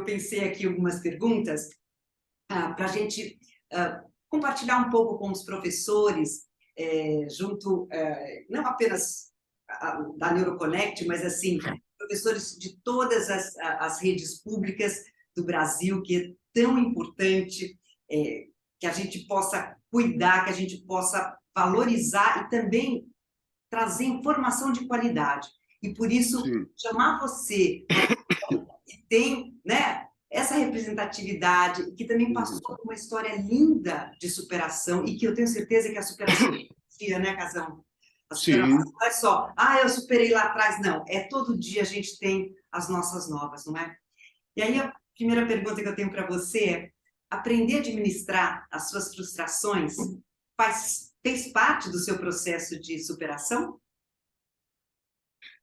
pensei aqui algumas perguntas para a gente compartilhar um pouco com os professores, junto, não apenas da NeuroConnect, mas assim, professores de todas as redes públicas do Brasil, que é tão importante que a gente possa cuidar, que a gente possa valorizar e também trazer informação de qualidade. E por isso, Sim. chamar você, que tem, né, essa representatividade, que também passou por uma história linda de superação, e que eu tenho certeza que a superação é dia, né, Casão? A superação Sim. não é só, eu superei lá atrás, não. É todo dia a gente tem as nossas novas, não é? E aí a primeira pergunta que eu tenho para você é: aprender a administrar as suas frustrações fez parte do seu processo de superação?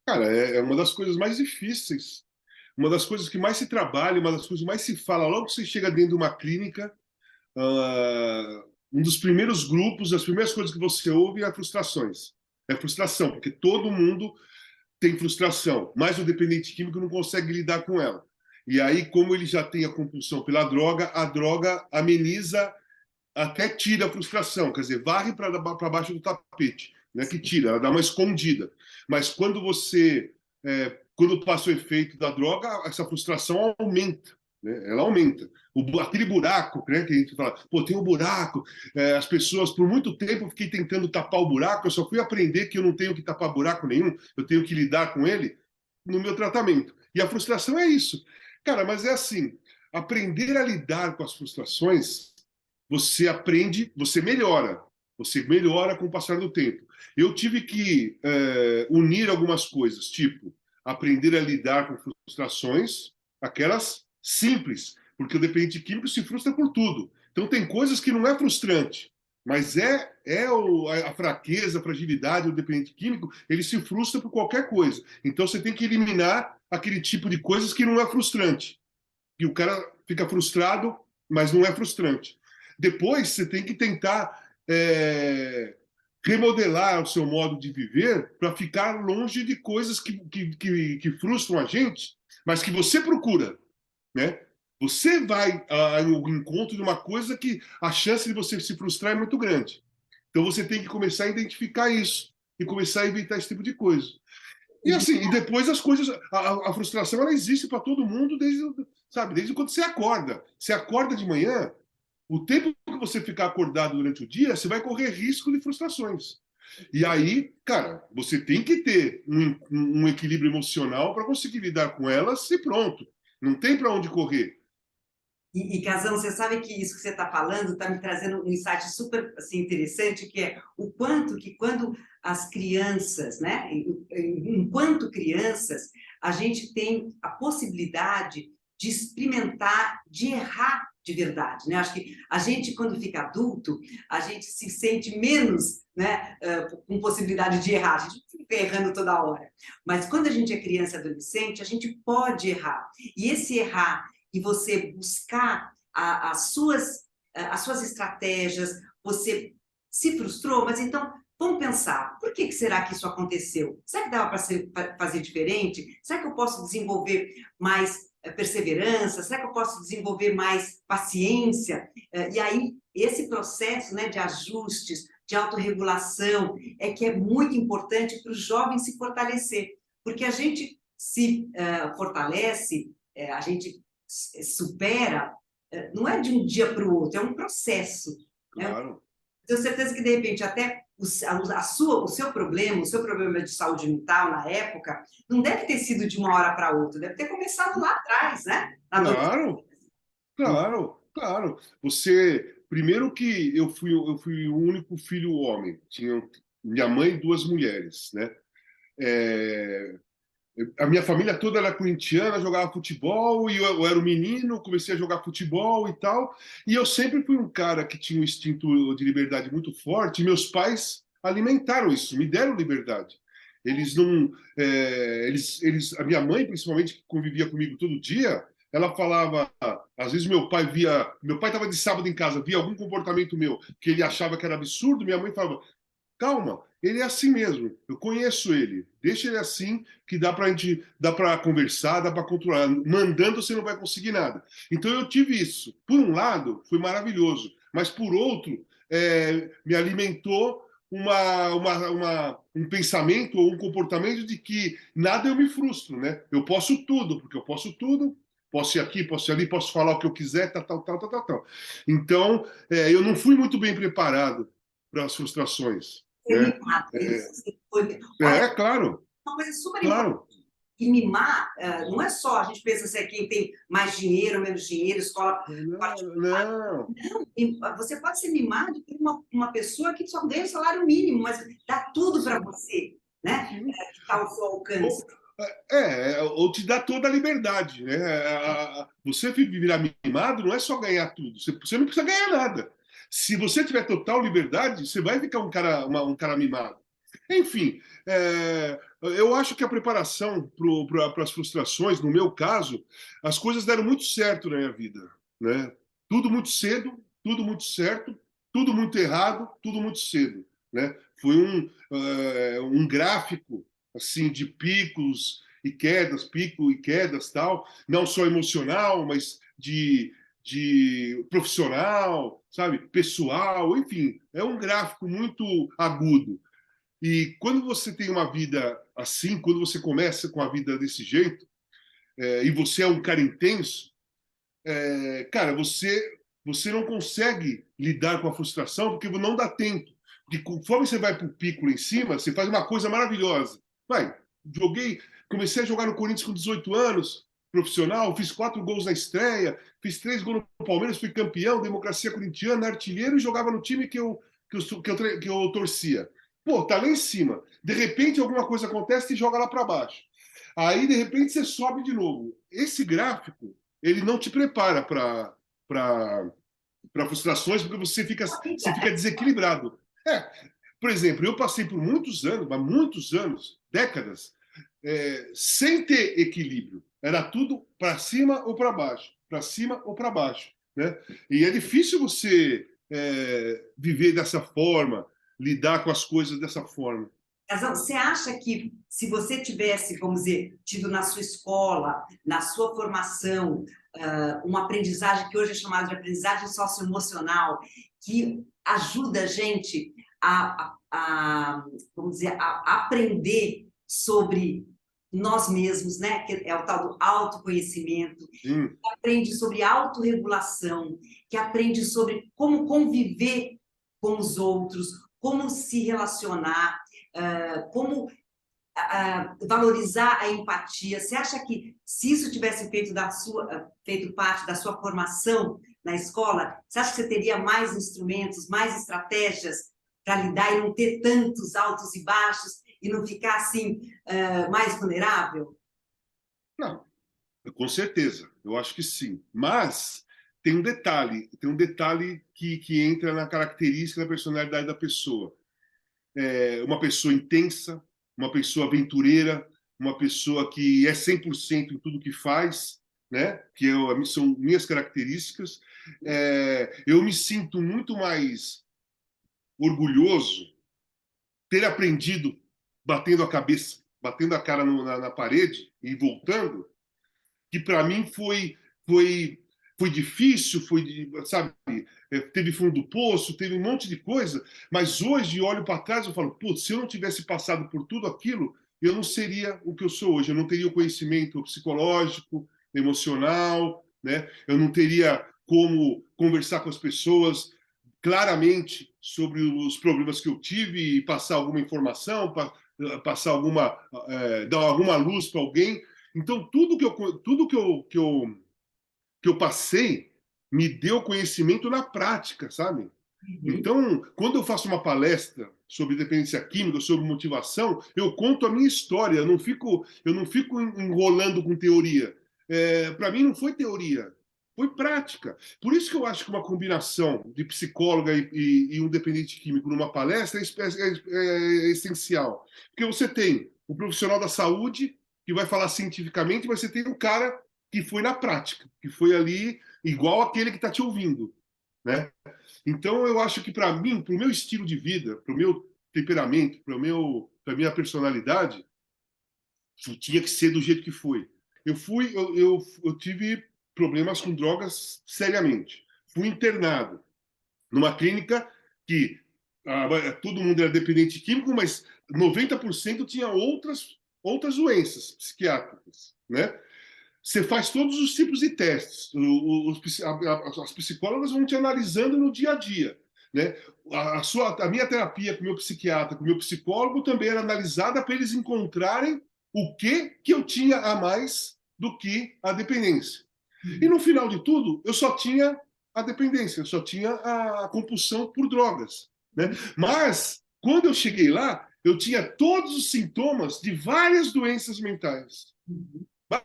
Cara, é uma das coisas mais difíceis, uma das coisas que mais se trabalha, uma das coisas que mais se fala logo que você chega dentro de uma clínica. Um dos primeiros grupos, as primeiras coisas que você ouve é frustrações. É frustração, porque todo mundo tem frustração, mas o dependente químico não consegue lidar com ela. E aí, como ele já tem a compulsão pela droga, a droga ameniza, até tira a frustração, quer dizer, varre para baixo do tapete, né, que tira, ela dá uma escondida. Mas quando passa o efeito da droga, essa frustração aumenta, né, ela aumenta. Aquele buraco, né, que a gente fala, pô, tem um buraco, as pessoas, por muito tempo, eu fiquei tentando tapar o buraco, eu só fui aprender que eu não tenho que tapar buraco nenhum, eu tenho que lidar com ele no meu tratamento. E a frustração é isso. Cara, mas é assim, aprender a lidar com as frustrações, você aprende, você melhora com o passar do tempo. Eu tive que unir algumas coisas, tipo, aprender a lidar com frustrações, aquelas simples, porque o dependente químico se frustra por tudo. Então tem coisas que não é frustrante, mas a fraqueza, a fragilidade do dependente químico, ele se frustra por qualquer coisa. Então você tem que eliminar aquele tipo de coisas que não é frustrante. E o cara fica frustrado, mas não é frustrante. Depois você tem que tentar remodelar o seu modo de viver para ficar longe de coisas que frustram a gente, mas que você procura, né? Você vai ao encontro de uma coisa que a chance de você se frustrar é muito grande. Então você tem que começar a identificar isso e começar a evitar esse tipo de coisa. E assim, e depois as coisas, a frustração ela existe para todo mundo desde quando você acorda. Você acorda de manhã, o tempo que você ficar acordado durante o dia, você vai correr risco de frustrações. E aí, cara, você tem que ter um equilíbrio emocional para conseguir lidar com elas e pronto. Não tem para onde correr. Casão, você sabe que isso que você está falando está me trazendo um insight super assim, interessante, que é o quanto que quando as crianças, né, enquanto crianças, a gente tem a possibilidade de experimentar, de errar de verdade, né? Acho que a gente, quando fica adulto, a gente se sente menos, né, com possibilidade de errar, a gente fica errando toda hora. Mas quando a gente é criança e adolescente, a gente pode errar. E esse errar e você buscar as suas estratégias, você se frustrou, mas então vamos pensar, por que será que isso aconteceu? Será que dava para fazer diferente? Será que eu posso desenvolver mais perseverança? Será que eu posso desenvolver mais paciência? E aí, esse processo, né, de ajustes, de autorregulação, é que é muito importante para o jovem se fortalecer, porque a gente se fortalece, a gente supera, não é de um dia para o outro, é um processo. Né? Claro. Tenho certeza que, de repente, até o seu problema de saúde mental na época, não deve ter sido de uma hora para outra, deve ter começado lá atrás, né? Na Claro, claro, claro. Primeiro que eu fui o único filho homem. Tinha minha mãe e duas mulheres, né? É, a minha família toda era corintiana, jogava futebol, e eu era um menino, comecei a jogar futebol e tal. E eu sempre fui um cara que tinha um instinto de liberdade muito forte, e meus pais alimentaram isso, me deram liberdade. Eles não. A minha mãe, principalmente, que convivia comigo todo dia, ela falava. Às vezes meu pai via. Meu pai estava de sábado em casa, via algum comportamento meu que ele achava que era absurdo, minha mãe falava: calma, ele é assim mesmo. Eu conheço ele. Deixa ele assim, que dá para conversar, dá para controlar. Mandando você não vai conseguir nada. Então eu tive isso. Por um lado, foi maravilhoso, mas por outro, me alimentou um pensamento ou um comportamento de que nada eu me frustro, né? Eu posso tudo, porque eu posso tudo. Posso ir aqui, posso ir ali, posso falar o que eu quiser, tal, tal, tal, tal, tal, tal. Então, eu não fui muito bem preparado para as frustrações, Ser né? mimado, isso sempre foi. Olha, Claro, uma coisa super importante. claro. E mimar, não é só, a gente pensa assim, quem tem mais dinheiro, menos dinheiro, escola Não, particular. não. Não, você pode ser mimado por uma pessoa que só ganha o salário mínimo, mas dá tudo para Sim, você, né? sim. Que está ao seu alcance. Ou te dá toda a liberdade, né? Você virar mimado não é só ganhar tudo, você não precisa ganhar nada. Se você tiver total liberdade, você vai ficar um cara mimado. Enfim, eu acho que a preparação para as frustrações, no meu caso, as coisas deram muito certo na minha vida, né? Tudo muito cedo, tudo muito certo, tudo muito errado, tudo muito cedo, né? Foi um gráfico assim de pico e quedas, tal, não só emocional, mas de profissional, sabe, pessoal, enfim, é um gráfico muito agudo. E quando você tem uma vida assim, quando você começa com a vida desse jeito, e você é um cara intenso, cara, você não consegue lidar com a frustração porque não dá tempo. Porque conforme você vai para o pico lá em cima, você faz uma coisa maravilhosa. Vai, comecei a jogar no Corinthians com 18 anos, profissional, fiz 4 gols na estreia, fiz 3 gols no Palmeiras, fui campeão, democracia corintiana, artilheiro e jogava no time que eu torcia. Pô, tá lá em cima. De repente alguma coisa acontece e joga lá para baixo. Aí, de repente, você sobe de novo. Esse gráfico, ele não te prepara para frustrações, porque você fica desequilibrado. Por exemplo, eu passei por muitos anos, décadas, sem ter equilíbrio. Era tudo para cima ou para baixo, para cima ou para baixo, né? E é difícil você viver dessa forma, lidar com as coisas dessa forma. Casão, você acha que se você tivesse, vamos dizer, tido na sua escola, na sua formação, uma aprendizagem que hoje é chamada de aprendizagem socioemocional, que ajuda a gente vamos dizer, a aprender sobre nós mesmos, né? Que é o tal do autoconhecimento, Sim, que aprende sobre autorregulação, que aprende sobre como conviver com os outros, como se relacionar, como valorizar a empatia. Você acha que se isso tivesse feito parte da sua formação na escola, você acha que você teria mais instrumentos, mais estratégias para lidar e não ter tantos altos e baixos e não ficar assim mais vulnerável? não, com certeza, eu acho que sim. Mas tem um detalhe que entra na característica da personalidade da pessoa. Uma pessoa intensa, uma pessoa aventureira, uma pessoa que é 100% em tudo que faz, né? São minhas características. Eu me sinto muito mais orgulhoso ter aprendido batendo a cabeça, batendo a cara na parede e voltando, que para mim foi foi difícil, sabe, teve fundo do poço, teve um monte de coisa, mas hoje olho para trás e falo, putz, se eu não tivesse passado por tudo aquilo, eu não seria o que eu sou hoje, eu não teria o conhecimento psicológico, emocional, né? Eu não teria como conversar com as pessoas claramente sobre os problemas que eu tive e passar alguma informação, passar dar alguma luz para alguém. Então, que eu passei me deu conhecimento na prática, sabe? Uhum. Então, quando eu faço uma palestra sobre dependência química, sobre motivação, eu conto a minha história, eu não fico enrolando com teoria. Para mim não foi teoria, foi prática. Por isso que eu acho que uma combinação de psicóloga e um dependente químico numa palestra é essencial. Porque você tem o profissional da saúde, que vai falar cientificamente, mas você tem um cara que foi na prática, que foi ali igual aquele que está te ouvindo, né? Então, eu acho que para mim, para o meu estilo de vida, temperamento, para minha personalidade, tinha que ser do jeito que foi. Eu tive problemas com drogas seriamente. Fui internado numa clínica que todo mundo era dependente químico, mas 90% tinha outras doenças psiquiátricas, né? Você faz todos os tipos de testes. As psicólogas vão te analisando no dia a dia, né? A minha terapia com o meu psiquiatra, com o meu psicólogo também era analisada para eles encontrarem o que eu tinha a mais do que a dependência. E no final de tudo, eu só tinha a dependência, eu só tinha a compulsão por drogas, né? Mas quando eu cheguei lá, eu tinha todos os sintomas de várias doenças mentais,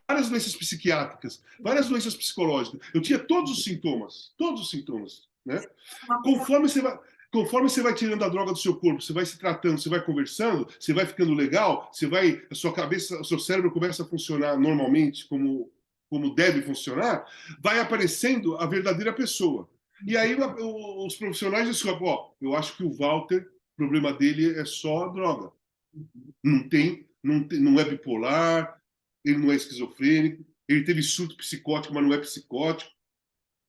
várias doenças psiquiátricas, várias doenças psicológicas. Eu tinha todos os sintomas, né? Conforme você vai tirando a droga do seu corpo, você vai se tratando, você vai conversando, você vai ficando legal, a sua cabeça, o seu cérebro começa a funcionar normalmente como deve funcionar, vai aparecendo a verdadeira pessoa. E aí os profissionais descobrem, eu acho que o Walter, o problema dele é só a droga. Não é bipolar, ele não é esquizofrênico, ele teve surto psicótico, mas não é psicótico.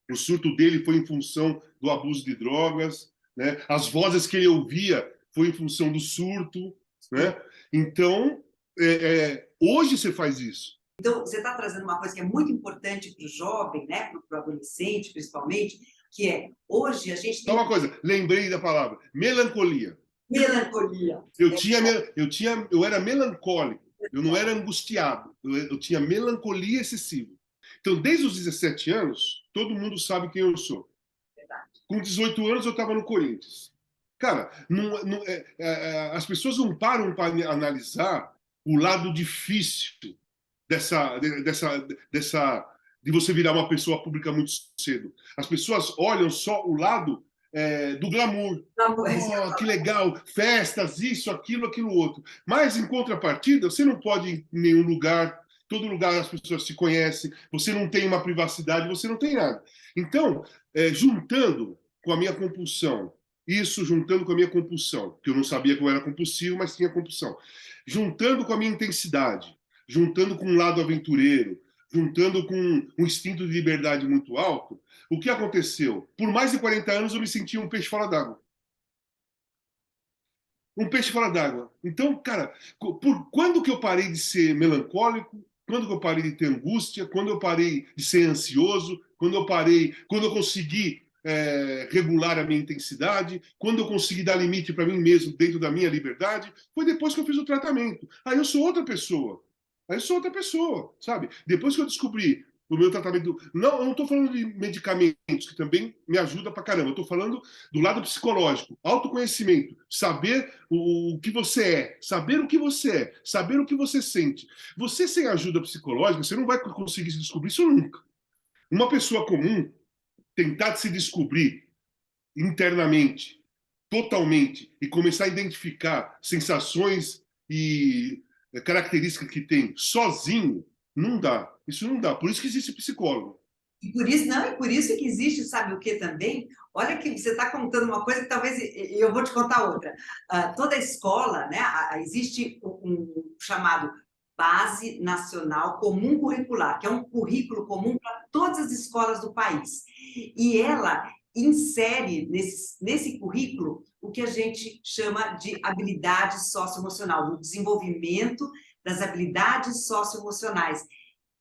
O surto dele foi em função do abuso de drogas, né? As vozes que ele ouvia foi em função do surto, né? Então, hoje você faz isso. Então, você está trazendo uma coisa que é muito importante para o jovem, né? Para o adolescente, principalmente, que é, hoje a gente tem... Só uma coisa, lembrei da palavra, melancolia. Melancolia. Eu era melancólico, eu não era angustiado, eu tinha melancolia excessiva. Então, desde os 17 anos, todo mundo sabe quem eu sou. Com 18 anos, eu estava no Corinthians. Cara, as pessoas não param para analisar o lado difícil de você virar uma pessoa pública muito cedo. As pessoas olham só o lado do glamour. Oh, que legal, festas, isso, aquilo outro. Mas, em contrapartida, você não pode ir em nenhum lugar, todo lugar as pessoas se conhecem, você não tem uma privacidade, você não tem nada. Então, juntando com a minha compulsão, que eu não sabia que eu era compulsivo, mas tinha compulsão, juntando com a minha intensidade, juntando com um lado aventureiro, juntando com um instinto de liberdade muito alto, o que aconteceu? Por mais de 40 anos eu me sentia um peixe fora d'água. Um peixe fora d'água. Então, cara, quando que eu parei de ser melancólico? Quando que eu parei de ter angústia? Quando eu parei de ser ansioso? Quando eu consegui regular a minha intensidade? Quando eu consegui dar limite para mim mesmo dentro da minha liberdade? Foi depois que eu fiz o tratamento. Aí eu sou outra pessoa. Sabe? Depois que eu descobri o meu tratamento... Não, eu não estou falando de medicamentos, que também me ajuda pra caramba. Eu estou falando do lado psicológico, autoconhecimento, saber o que você é, saber o que você é, saber o que você sente. Você sem ajuda psicológica, você não vai conseguir se descobrir isso nunca. Uma pessoa comum tentar se descobrir internamente, totalmente, e começar a identificar sensações e características que tem sozinho, não dá. Isso não dá. Por isso que existe psicólogo. E por isso que existe, sabe o que também? Olha que você está contando uma coisa que talvez eu vou te contar outra. Toda escola, né, existe um chamado Base Nacional Comum Curricular, que é um currículo comum para todas as escolas do país. E ela insere nesse currículo o que a gente chama de habilidade socioemocional, o desenvolvimento das habilidades socioemocionais,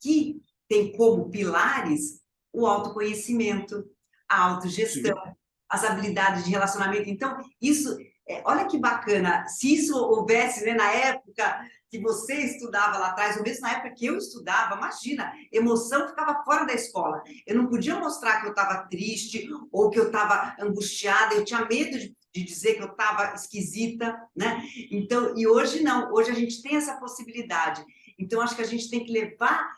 que tem como pilares o autoconhecimento, a autogestão, sim, as habilidades de relacionamento. Então, isso, olha que bacana, se isso houvesse, né, na época que você estudava lá atrás, ou mesmo na época que eu estudava, imagina, emoção ficava fora da escola. Eu não podia mostrar que eu estava triste ou que eu estava angustiada, eu tinha medo de dizer que eu estava esquisita, né? Então, e hoje não, hoje a gente tem essa possibilidade. Então, acho que a gente tem que levar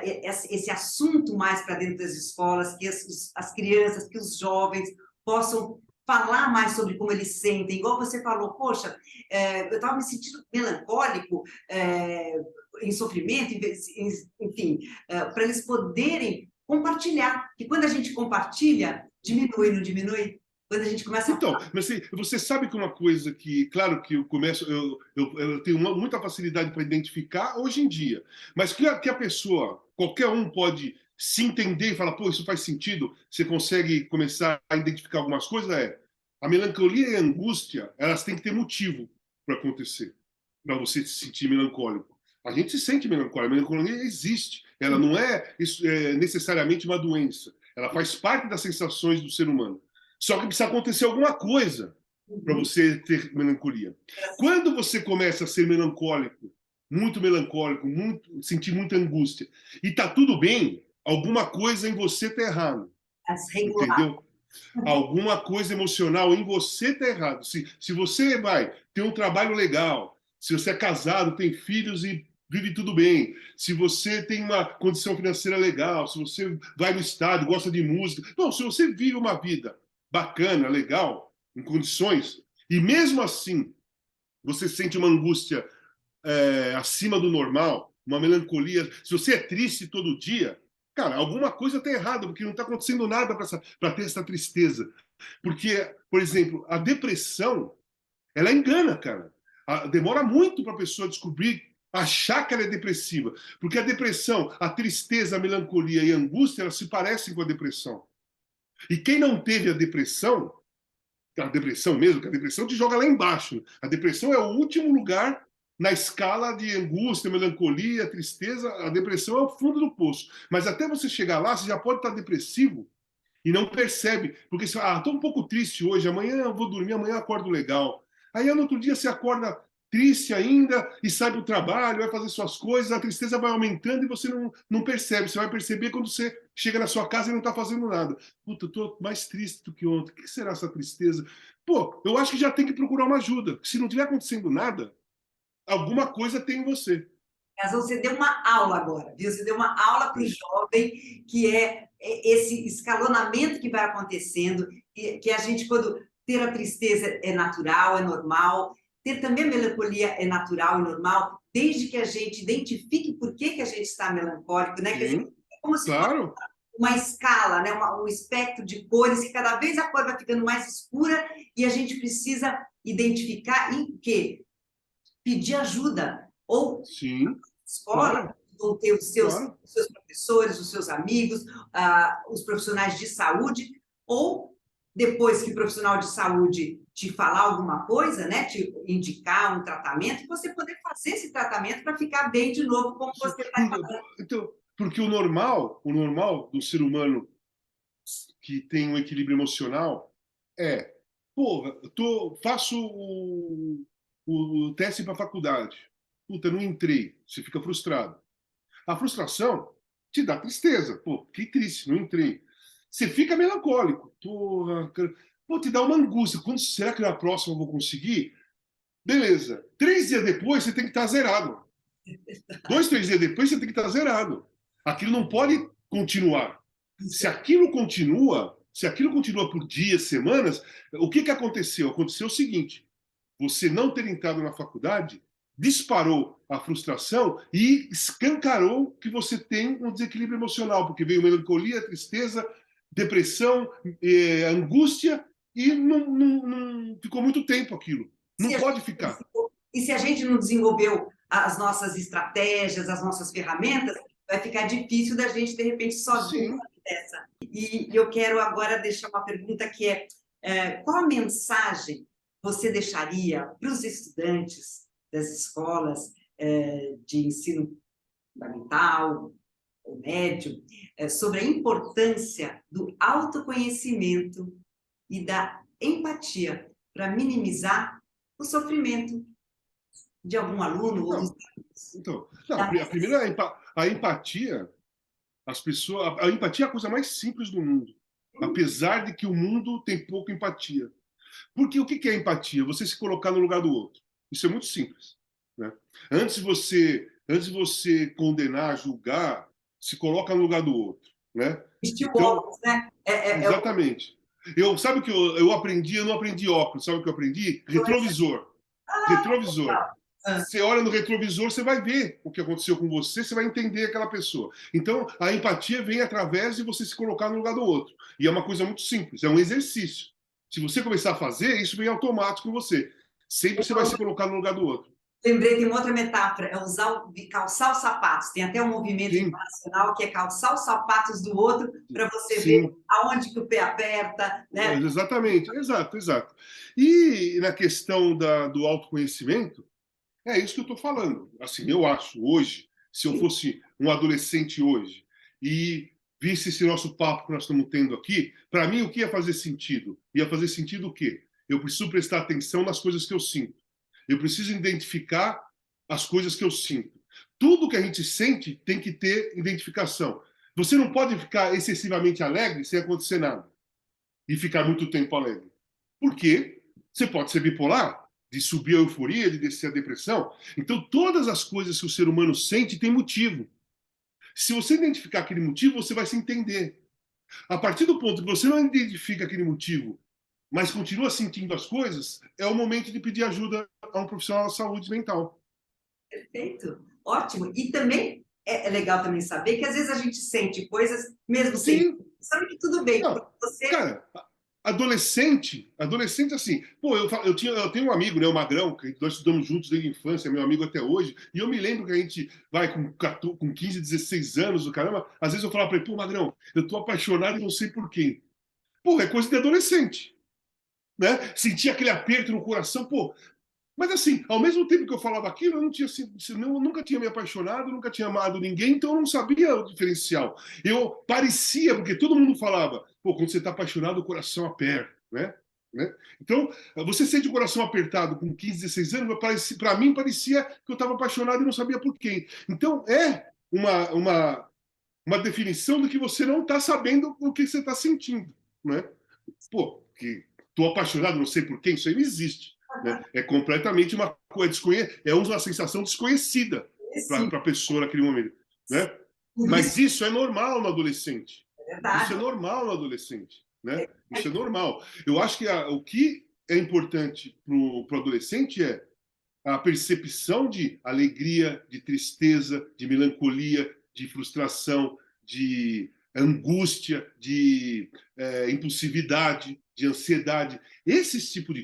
esse assunto mais para dentro das escolas, que as crianças, que os jovens possam falar mais sobre como eles sentem. Igual você falou, poxa, eu estava me sentindo melancólico, em sofrimento, enfim, para eles poderem compartilhar. Que quando a gente compartilha, diminui, não diminui? quando a gente começa a Então, falar. mas assim, você sabe que uma coisa que, claro que eu começo, eu tenho muita facilidade para identificar hoje em dia, mas que a pessoa, qualquer um pode se entender e falar, pô, isso faz sentido, você consegue começar a identificar algumas coisas, a melancolia e a angústia, elas têm que ter motivo para acontecer, para você se sentir melancólico. A gente se sente melancólico, a melancolia existe, ela não é, necessariamente uma doença, ela faz parte das sensações do ser humano. Só que precisa acontecer alguma coisa para Uhum. você ter melancolia. Quando você começa a ser melancólico, sentir muita angústia, e está tudo bem, alguma coisa em você está errado. A desregular. Entendeu? Alguma coisa emocional em você está errado. Se você vai ter um trabalho legal, se você é casado, tem filhos e vive tudo bem, se você tem uma condição financeira legal, se você vai no estádio, gosta de música, não, se você vive uma vida bacana, legal, em condições, e mesmo assim você sente uma angústia acima do normal, uma melancolia, se você é triste todo dia, cara, alguma coisa está errada, porque não está acontecendo nada para ter essa tristeza. Porque, por exemplo, a depressão, ela engana, cara. Demora muito para a pessoa descobrir, achar que ela é depressiva. Porque a depressão, a tristeza, a melancolia e a angústia, elas se parecem com a depressão. E quem não teve a depressão mesmo, que a depressão te joga lá embaixo. A depressão é o último lugar na escala de angústia, melancolia, tristeza. A depressão é o fundo do poço. Mas até você chegar lá, você já pode estar depressivo e não percebe. Porque você fala, estou um pouco triste hoje, amanhã eu vou dormir, amanhã eu acordo legal. Aí no outro dia você acorda triste ainda e sai para o trabalho, vai fazer suas coisas, a tristeza vai aumentando e você não percebe. Você vai perceber quando você chega na sua casa e não está fazendo nada. Puta, eu estou mais triste do que ontem. O que será essa tristeza? Pô, eu acho que já tem que procurar uma ajuda. Se não estiver acontecendo nada, alguma coisa tem em você. Mas você deu uma aula agora, viu? Você deu uma aula para o jovem, que é esse escalonamento que vai acontecendo, que a gente, quando ter a tristeza é natural, é normal, ter também a melancolia é natural e normal, desde que a gente identifique por que a gente está melancólico, né? Quer dizer, Sim, é como se fosse claro. uma escala, né? Um espectro de cores, que cada vez a cor vai ficando mais escura e a gente precisa identificar em que pedir ajuda, ou Sim, escola, claro, vão ter claro. os seus professores, os seus amigos, os profissionais de saúde, ou depois que o profissional de saúde te falar alguma coisa, né, te indicar um tratamento, você poder fazer esse tratamento para ficar bem de novo, como você está falando. Então, porque o normal do ser humano que tem um equilíbrio emocional é, porra, faço o teste para a faculdade. Puta, não entrei. Você fica frustrado. A frustração te dá tristeza. Pô, que triste, não entrei. Você fica melancólico. Porra, cara. Pô, te dá uma angústia. Quando será que na próxima eu vou conseguir? Beleza. 3 dias depois, você tem que estar zerado. 2, 3 dias depois, você tem que estar zerado. Aquilo não pode continuar. Se aquilo continua por dias, semanas, o que aconteceu? Aconteceu o seguinte: você não ter entrado na faculdade disparou a frustração e escancarou que você tem um desequilíbrio emocional, porque veio melancolia, tristeza, depressão, angústia, e não ficou muito tempo aquilo. Se Não a pode gente, ficar. e se a gente não desenvolveu as nossas estratégias, as nossas ferramentas, vai ficar difícil da gente, de repente, sozinho Sim. dessa. E eu quero agora deixar uma pergunta que qual a mensagem você deixaria para os estudantes das escolas de ensino fundamental ou médio sobre a importância do autoconhecimento e da empatia para minimizar o sofrimento de algum aluno ou dos Não, alunos? então, não, a primeira a empatia, a empatia é a coisa mais simples do mundo, apesar de que o mundo tem pouca empatia. Porque o que é empatia? Você se colocar no lugar do outro. Isso é muito simples, né? Antes de você condenar, julgar, se coloca no lugar do outro, né? Vestir o Então, óculos, né? exatamente. Sabe o que eu aprendi? Eu não aprendi óculos, sabe o que eu aprendi? Retrovisor. Retrovisor. legal. Ah, Você olha no retrovisor, você vai ver o que aconteceu com você, você vai entender aquela pessoa. Então, a empatia vem através de você se colocar no lugar do outro. E é uma coisa muito simples, é um exercício. Se você começar a fazer, isso vem automático em você. Sempre você vai se colocar no lugar do outro. Lembrei de uma outra metáfora, é calçar os sapatos. Tem até um movimento Sim, internacional que é calçar os sapatos do outro para você ver sim, aonde que o pé aperta, né? exatamente, exato, exato. E na questão do autoconhecimento, é isso que eu estou falando. Assim, eu acho, hoje, se eu fosse um adolescente hoje e visse esse nosso papo que nós estamos tendo aqui, para mim, o que ia fazer sentido? Ia fazer sentido o quê? Eu preciso prestar atenção nas coisas que eu sinto. Eu preciso identificar as coisas que eu sinto. Tudo que a gente sente tem que ter identificação. Você não pode ficar excessivamente alegre sem acontecer nada e ficar muito tempo alegre. Por quê? Você pode ser bipolar, de subir a euforia, de descer a depressão. Então, todas as coisas que o ser humano sente têm motivo. Se você identificar aquele motivo, você vai se entender. A partir do ponto que você não identifica aquele motivo, mas continua sentindo as coisas, é o momento de pedir ajuda a um profissional da saúde mental. Perfeito, ótimo. E também é legal também saber que às vezes a gente sente coisas, mesmo sem Sim, sabe que tudo bem, não, porque você cara, adolescente assim, pô, eu tenho um amigo, né, o Magrão, que nós estudamos juntos desde a infância, meu amigo até hoje, e eu me lembro que a gente vai com 15, 16 anos, o caramba, às vezes eu falava pra ele, pô, Magrão, eu tô apaixonado e não sei por quem. Pô, é coisa de adolescente, né? Sentia aquele aperto no coração, pô, mas assim, ao mesmo tempo que eu falava aquilo, eu não tinha, eu nunca tinha me apaixonado, nunca tinha amado ninguém, então eu não sabia o diferencial. Eu parecia, porque todo mundo falava, pô, quando você está apaixonado, o coração aperta, né? Então, você sente o coração apertado com 15, 16 anos, para mim parecia que eu estava apaixonado e não sabia por quem. Então, é uma definição do que você não está sabendo o que você está sentindo, né? Pô, que estou apaixonado, não sei por quem, isso aí não existe. Né? É completamente uma coisa é uma sensação desconhecida sim, para a pessoa naquele momento. Né? por Mas isso isso é normal no adolescente. é Isso é verdade. normal no adolescente. Né? É Isso é normal. Eu acho que o que é importante para o adolescente é a percepção de alegria, de tristeza, de melancolia, de frustração, de angústia, de impulsividade, de ansiedade. Esses tipos de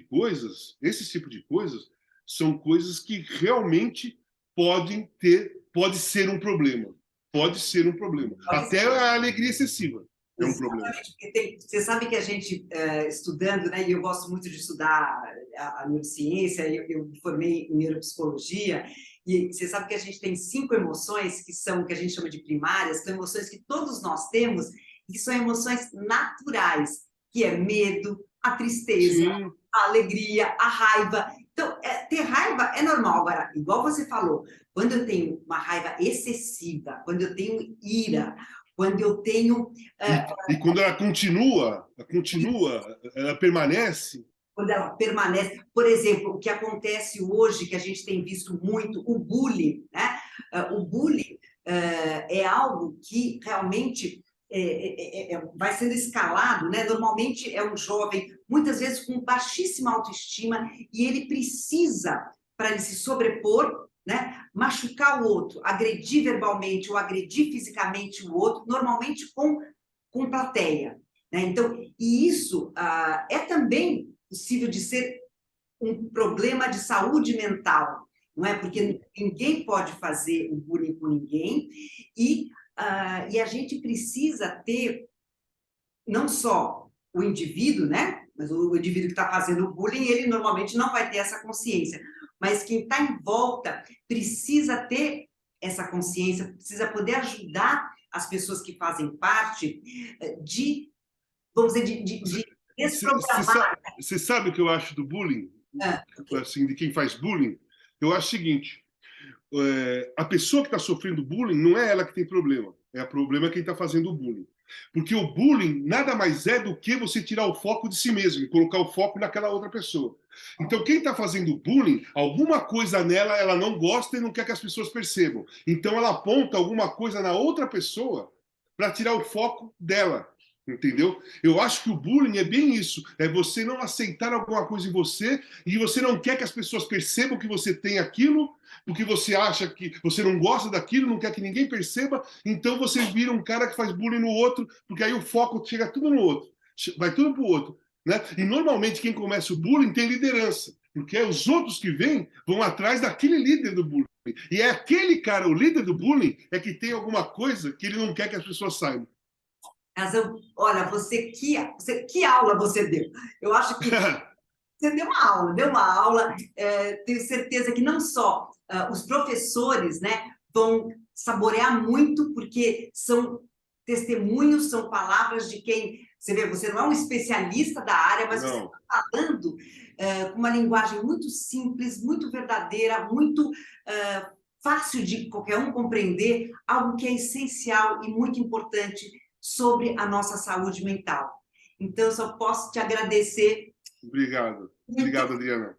coisas são coisas que realmente pode ser um problema. Pode ser um problema. pode Até ser. a alegria excessiva é um problema. Exatamente, porque você sabe que a gente, estudando, né, e eu gosto muito de estudar a neurociência, eu me formei em neuropsicologia, e você sabe que a gente tem 5 emoções que são, que a gente chama de primárias, são emoções que todos nós temos, e que são emoções naturais, que é medo, a tristeza, Sim, a alegria, a raiva. Então, ter raiva é normal. Agora, igual você falou, quando eu tenho uma raiva excessiva, quando eu tenho ira, quando eu tenho e quando ela permanece. quando ela permanece. Por exemplo, o que acontece hoje, que a gente tem visto muito, o bullying, né? O bullying é algo que realmente vai sendo escalado, né? Normalmente é um jovem, muitas vezes com baixíssima autoestima, e ele precisa, para ele se sobrepor, né? Machucar o outro, agredir verbalmente ou agredir fisicamente o outro, normalmente com plateia. Né? Então, e isso é também possível de ser um problema de saúde mental, não é? Porque ninguém pode fazer o bullying com ninguém e a gente precisa ter não só o indivíduo, né? Mas o indivíduo que está fazendo o bullying, ele normalmente não vai ter essa consciência, mas quem está em volta precisa ter essa consciência, precisa poder ajudar as pessoas que fazem parte de, vamos dizer, de desprogramar. Você sabe o que eu acho do bullying? Okay. Assim, de quem faz bullying? Eu acho o seguinte: a pessoa que está sofrendo bullying não é ela que tem problema, é o problema quem está fazendo o bullying. Porque o bullying nada mais é do que você tirar o foco de si mesmo e colocar o foco naquela outra pessoa. Então, quem está fazendo bullying, alguma coisa nela ela não gosta e não quer que as pessoas percebam. Então, ela aponta alguma coisa na outra pessoa para tirar o foco dela. Entendeu? Eu acho que o bullying é bem isso. É você não aceitar alguma coisa em você e você não quer que as pessoas percebam que você tem aquilo, porque você acha que você não gosta daquilo, não quer que ninguém perceba, então você vira um cara que faz bullying no outro, porque aí o foco chega tudo no outro, vai tudo pro outro. né? E normalmente quem começa o bullying tem liderança, porque é os outros que vêm vão atrás daquele líder do bullying. E é aquele cara, o líder do bullying, é que tem alguma coisa que ele não quer que as pessoas saibam. Olha, que aula você deu. Eu acho que você deu uma aula. Tenho certeza que não só os professores, né, vão saborear muito, porque são testemunhos, são palavras de quem... Você vê, você não é um especialista da área, mas você Não. está falando com uma linguagem muito simples, muito verdadeira, muito fácil de qualquer um compreender, algo que é essencial e muito importante sobre a nossa saúde mental. Então, eu só posso te agradecer. Obrigado. Obrigado, Adriana.